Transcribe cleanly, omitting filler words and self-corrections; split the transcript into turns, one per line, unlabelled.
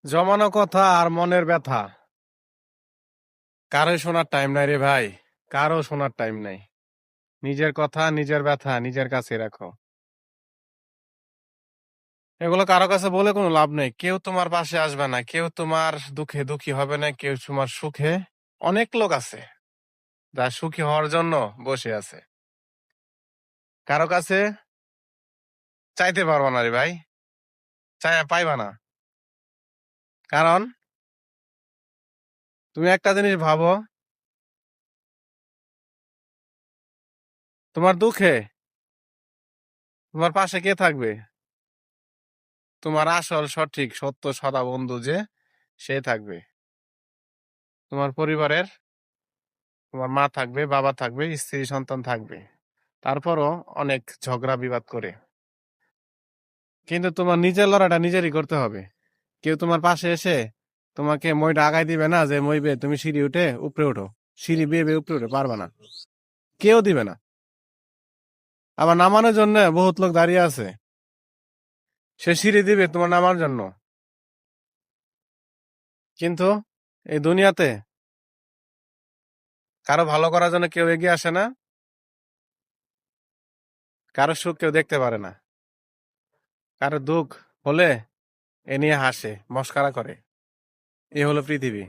জমানো কথা আর মনের ব্যথা কারো শোনার টাইম নাই রে ভাই। কারো শোনার টাইম নাই। নিজের কথা, নিজের ব্যথা নিজের কাছে রাখো। এগুলো কারো কাছে বলে কোনো লাভ নেই। কেউ তোমার পাশে আসবে না, কেউ তোমার দুঃখে দুঃখী হবে না, কেউ তোমার সুখে। অনেক লোক আছে যা সুখী হওয়ার জন্য বসে আছে। কারো কাছে চাইতে পারবা না রে ভাই, চাইয়া পাইবা না। কারণ তুমি একটা জিনিস ভাবো, তোমার দুঃখে তোমার পাশে কে থাকবে? তোমার আসল সঠিক সত্য সদা বন্ধু যে, সে থাকবে। তোমার পরিবারের, তোমার মা থাকবে, বাবা থাকবে, স্ত্রী সন্তান থাকবে। তারপরও অনেক ঝগড়া বিবাদ করে, কিন্তু তোমার নিজের লড়াইটা নিজেরই করতে হবে। কেউ তোমার পাশে এসে তোমাকে মইটা আগাই দিবে না যে মই বে তুমি সিঁড়ি উঠে উপরে ওঠো, সিঁড়ি বেয়ে বেয়ে উপরে উঠে পারবা না, কেউ দিবে না। আবার নামানোর জন্য বহুত লোক দাঁড়িয়ে আছে, সে সিঁড়ি দিবে তোমার নামার জন্য। কিন্তু এই দুনিয়াতে কারো ভালো করার জন্য কেউ এগিয়ে আসে না, কারো সুখ কেউ দেখতে পারে না, কারো দুঃখ হলে এ নিয়ে হাসে মস্কারা করে। এ হলো পৃথিবী।